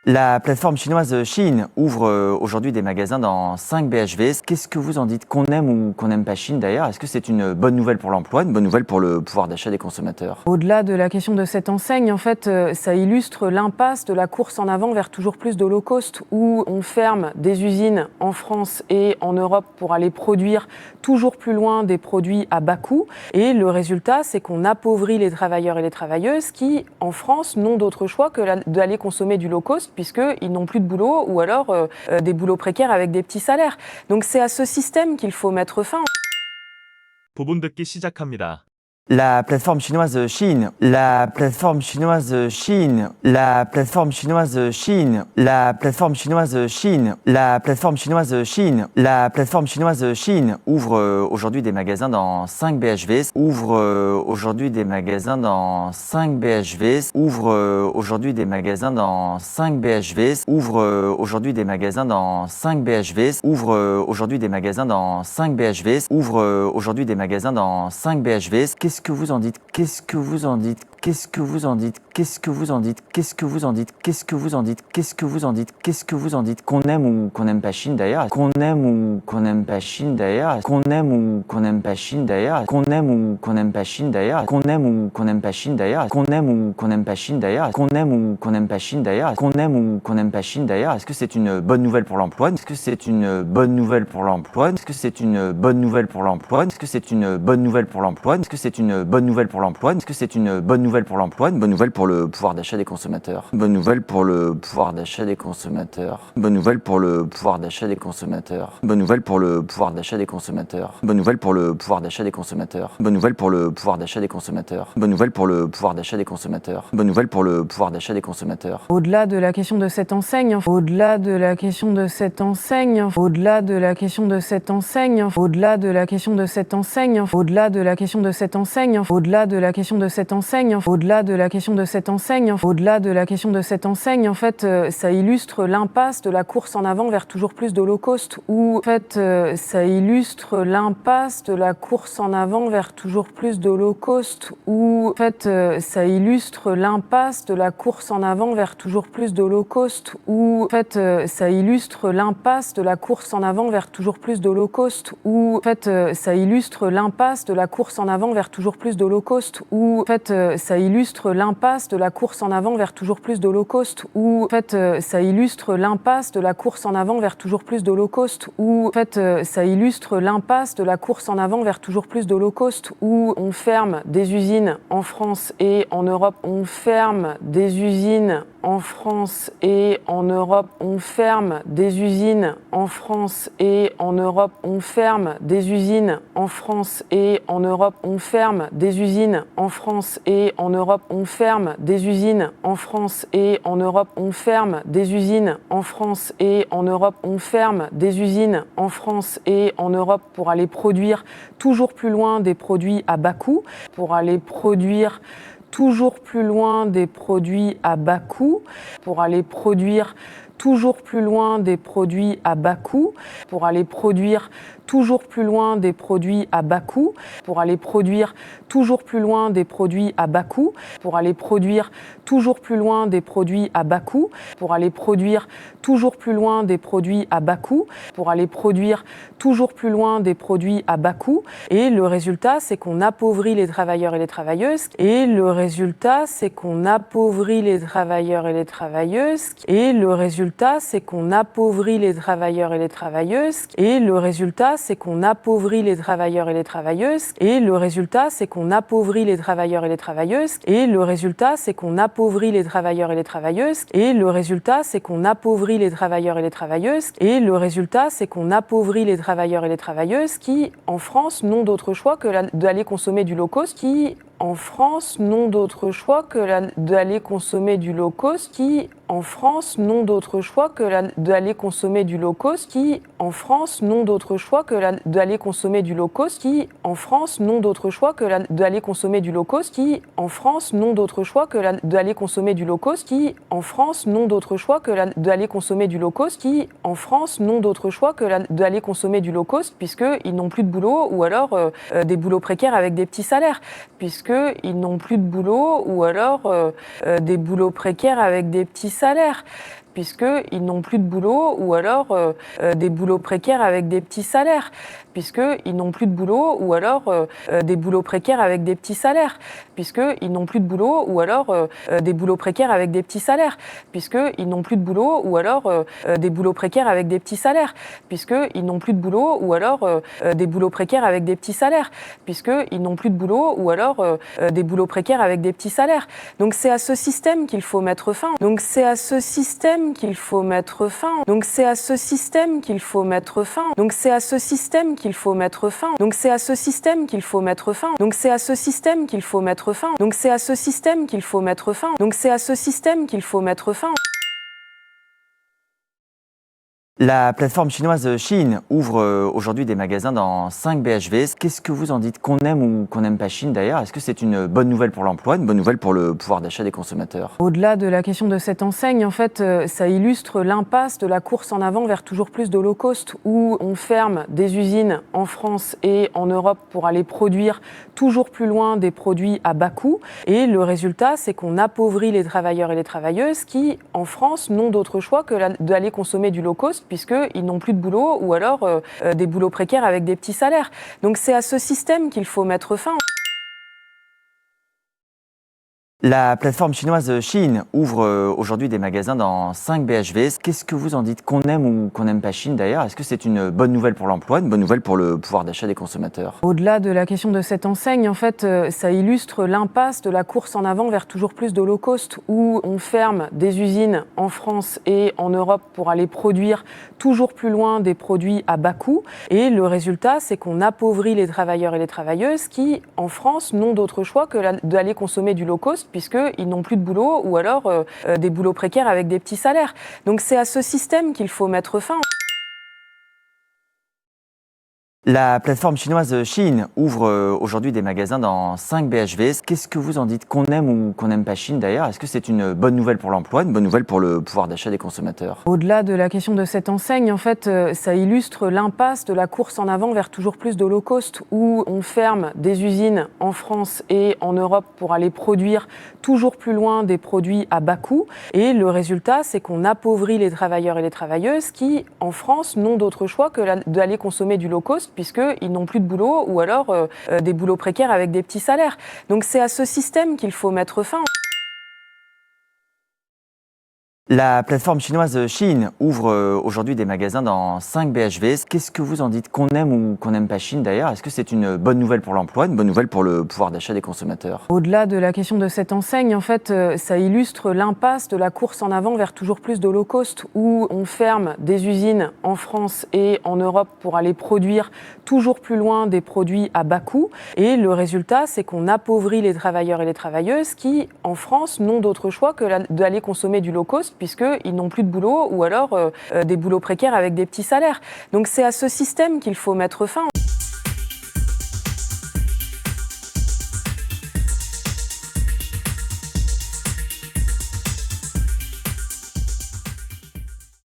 La plateforme chinoise Shein ouvre aujourd'hui des magasins dans 5 BHV. Qu'est-ce que vous en dites? Qu'on aime ou qu'on n'aime pas Shein d'ailleurs? Est-ce que c'est une bonne nouvelle pour l'emploi, une bonne nouvelle pour le pouvoir d'achat des consommateurs? Au-delà de la question de cette enseigne, en fait, ça illustre l'impasse de la course en avant vers toujours plus de low cost, où on ferme des usines en France et en Europe pour aller produire toujours plus loin des produits à bas coût. Et le résultat, c'est qu'on appauvrit les travailleurs et les travailleuses qui, en France, n'ont d'autre choix que d'aller consommer du low cost, puisqu'ils n'ont plus de boulot ou alors des boulots précaires avec des petits salaires. Donc c'est à ce système qu'il faut mettre fin. 부분 듣기 시작합니다. La plateforme chinoise Shein, la plateforme chinoise Shein, la plateforme chinoise Shein, la plateforme chinoise Shein, la plateforme chinoise Shein, la plateforme chinoise Shein ouvre aujourd'hui des magasins dans 5 BHV, ouvre aujourd'hui des magasins dans 5 BHV, ouvre aujourd'hui des magasins dans 5 BHV, ouvre aujourd'hui des magasins dans 5 BHV, ouvre aujourd'hui des magasins dans 5 BHV, ouvre aujourd'hui des magasins dans 5 BHV. Qu'est-ce que vous en dites? Qu'est-ce que vous en dites? Qu'est-ce que vous en dites? Qu'est-ce que vous en dites? Qu'est-ce que vous en dites? Qu'est-ce que vous en dites? Qu'est-ce que vous en dites? Qu'est-ce que vous en dites? Qu'on aime ou qu'on n'aime pas Shein d'ailleurs? Qu'on aime ou qu'on n'aime pas Shein d'ailleurs? Qu'on aime ou qu'on n'aime pas Shein d'ailleurs? Qu'on aime ou qu'on n'aime pas Shein d'ailleurs? Qu'on aime ou qu'on n'aime pas Shein d'ailleurs? Qu'on aime ou qu'on n'aime pas Shein d'ailleurs? Qu'on aime ou qu'on n'aime pas Shein d'ailleurs? Qu'on aime ou qu'on n'aime pas Shein d'ailleurs? Est-ce que c'est une bonne nouvelle pour l'emploi? Est-ce que c'est une bonne nouvelle pour l'emploi? Est-ce que c'est une bonne nouvelle pour l'emploi? Est-ce que c'est une bonne nouvelle pour l'emploi? Est-ce que c'est une bonne nouvelle pour l'emploi? Est-ce que c'est une bonne nouvelle pour l'emploi? Une bonne nouvelle pour le pouvoir d'achat des consommateurs. Une bonne nouvelle pour le pouvoir d'achat des consommateurs. Une bonne nouvelle pour le pouvoir d'achat des consommateurs. Une bonne nouvelle pour le pouvoir d'achat des consommateurs. Une bonne nouvelle pour le pouvoir d'achat des consommateurs. Une bonne nouvelle pour le pouvoir d'achat des consommateurs. Une bonne nouvelle pour le pouvoir d'achat des consommateurs. Une bonne nouvelle pour le pouvoir d'achat des consommateurs. Au-delà de la question de cette enseigne, au-delà de la question de cette enseigne, au-delà de la question de cette enseigne, au-delà de la question de cette enseigne, au-delà de la question de cette enseigne, au-delà de la question de cette enseigne, au-delà de la question de cette enseigne, au-delà de la question de cette enseigne, en fait, ça illustre l'impasse de la course en avant vers toujours plus de low cost, où, en fait, ça illustre l'impasse de la course en avant vers toujours plus de low cost, où, en fait, ça illustre l'impasse de la course en avant vers toujours plus de low cost, où, en fait, ça illustre l'impasse de la course en avant vers toujours plus de low cost, où, en fait, ça illustre l'impasse de la course en avant vers toujours plus de low cost, où, en fait, ça illustre l'impasse de la course en avant vers toujours plus de low cost, où, en fait, ça illustre l'impasse de la course en avant vers toujours plus de low cost, où, en fait, ça illustre l'impasse de la course en avant vers toujours plus de low cost, où on ferme des usines en France et en Europe, on ferme des usines en France et en Europe, on ferme des usines en France et en Europe, on ferme des usines en France et en Europe, on ferme des usines en France et en Europe, on ferme des usines en France et en Europe, on ferme des usines en France et en Europe, on ferme des usines en France et en Europe pour aller produire toujours plus loin des produits à bas coût, pour aller produire toujours plus loin des produits à bas coût, pour aller produire toujours plus loin des produits à bas coût, pour aller produire toujours plus loin des produits à bas coût, pour aller produire toujours plus loin des produits à bas coût, pour aller produire toujours plus loin des produits à bas coût, pour aller produire toujours plus loin des produits à bas coût, pour aller produire toujours plus loin des produits à bas coût. Et le résultat, c'est qu'on appauvrit les travailleurs et les travailleuses. Et le résultat, c'est qu'on appauvrit les travailleurs et les travailleuses. Et le résultat, c'est qu'on appauvrit les travailleurs et les travailleuses. Et le résultat, c'est qu'on appauvrit les travailleurs et les travailleuses. Et le résultat, c'est qu'on appauvrit les travailleurs et les travailleuses. Et le résultat, c'est qu'on appauvrit les travailleurs et les travailleuses. Et le résultat, c'est qu'on appauvrit les travailleurs et les travailleuses. Et le résultat, c'est qu'on appauvrit les travailleurs et les travailleuses qui, en France, n'ont d'autre choix que d'aller consommer du low cost, qui, en France, n'ont d'autre choix que d'aller consommer du low cost, qui, en France, n'ont d'autre choix que d'aller consommer du low cost, qui, en France, n'ont d'autre choix que d'aller consommer du low cost, qui, en France, n'ont d'autre choix que d'aller consommer du low cost, qui, en France, n'ont d'autre choix que d'aller consommer du low cost, qui, en France, n'ont d'autre choix que d'aller consommer du low cost, qui, en France, n'ont d'autre choix que d'aller consommer du low cost, puisqu'ils n'ont plus de boulot, ou alors des boulots précaires avec des petits salaires, puisqu'ils n'ont plus de boulot, ou alors des boulots précaires avec des petits salaires, puisqu'ils n'ont plus de boulot, ou alors des boulots précaires avec des petits salaires, puisqu'ils n'ont plus de boulot, ou alors des boulots précaires avec des petits salaires, puisqu'ils n'ont plus de boulot, ou alors des boulots précaires avec des petits salaires, puisqu'ils n'ont plus de boulot, ou alors des boulots précaires avec des petits salaires, puisqu'ils n'ont plus de boulot, ou alors des boulots précaires avec des petits salaires, puisqu'ils n'ont plus de boulot, ou alors des boulots précaires avec des petits salaires. Donc c'est à ce système qu'il faut mettre fin. Donc c'est à ce système qu'il faut mettre fin. Donc c'est à ce système qu'il faut mettre fin. Donc c'est à ce système qu'il faut mettre fin. Donc c'est à ce système qu'il faut mettre fin. Donc c'est à ce système qu'il faut mettre fin. Donc c'est à ce système qu'il faut mettre fin. Donc c'est à ce système qu'il faut mettre fin. La plateforme chinoise Shein ouvre aujourd'hui des magasins dans 5 BHV. Qu'est-ce que vous en dites? Qu'on aime ou qu'on n'aime pas Shein d'ailleurs? Est-ce que c'est une bonne nouvelle pour l'emploi, une bonne nouvelle pour le pouvoir d'achat des consommateurs? Au-delà de la question de cette enseigne, en fait, ça illustre l'impasse de la course en avant vers toujours plus de low cost, où on ferme des usines en France et en Europe pour aller produire toujours plus loin des produits à bas coût. Et le résultat, c'est qu'on appauvrit les travailleurs et les travailleuses qui, en France, n'ont d'autre choix que d'aller consommer du low cost, puisqu'ils n'ont plus de boulot, ou alors des boulots précaires avec des petits salaires. Donc c'est à ce système qu'il faut mettre fin. La plateforme chinoise Shein ouvre aujourd'hui des magasins dans 5 BHV. Qu'est-ce que vous en dites? Qu'on aime ou qu'on n'aime pas Shein d'ailleurs? Est-ce que c'est une bonne nouvelle pour l'emploi, une bonne nouvelle pour le pouvoir d'achat des consommateurs? Au-delà de la question de cette enseigne, en fait, ça illustre l'impasse de la course en avant vers toujours plus de low cost, où on ferme des usines en France et en Europe pour aller produire toujours plus loin des produits à bas coût. Et le résultat, c'est qu'on appauvrit les travailleurs et les travailleuses qui, en France, n'ont d'autre choix que d'aller consommer du low cost, puisqu'ils n'ont plus de boulot, ou alors des boulots précaires avec des petits salaires. Donc c'est à ce système qu'il faut mettre fin. La plateforme chinoise Shein ouvre aujourd'hui des magasins dans 5 BHV. Qu'est-ce que vous en dites? Qu'on aime ou qu'on n'aime pas Shein d'ailleurs? Est-ce que c'est une bonne nouvelle pour l'emploi, une bonne nouvelle pour le pouvoir d'achat des consommateurs? Au-delà de la question de cette enseigne, en fait, ça illustre l'impasse de la course en avant vers toujours plus de low cost, où on ferme des usines en France et en Europe pour aller produire toujours plus loin des produits à bas coût. Et le résultat, c'est qu'on appauvrit les travailleurs et les travailleuses qui, en France, n'ont d'autre choix que d'aller consommer du low cost, puisqu'ils n'ont plus de boulot, ou alors des boulots précaires avec des petits salaires. Donc c'est à ce système qu'il faut mettre fin. La plateforme chinoise Shein ouvre aujourd'hui des magasins dans 5 BHV. Qu'est-ce que vous en dites? Qu'on aime ou qu'on n'aime pas Shein d'ailleurs? Est-ce que c'est une bonne nouvelle pour l'emploi, une bonne nouvelle pour le pouvoir d'achat des consommateurs? Au-delà de la question de cette enseigne, en fait, ça illustre l'impasse de la course en avant vers toujours plus de low cost, où on ferme des usines en France et en Europe pour aller produire toujours plus loin des produits à bas coût. Et le résultat, c'est qu'on appauvrit les travailleurs et les travailleuses qui, en France, n'ont d'autre choix que d'aller consommer du low cost, puisqu'ils n'ont plus de boulot, ou alors des boulots précaires avec des petits salaires. Donc c'est à ce système qu'il faut mettre fin.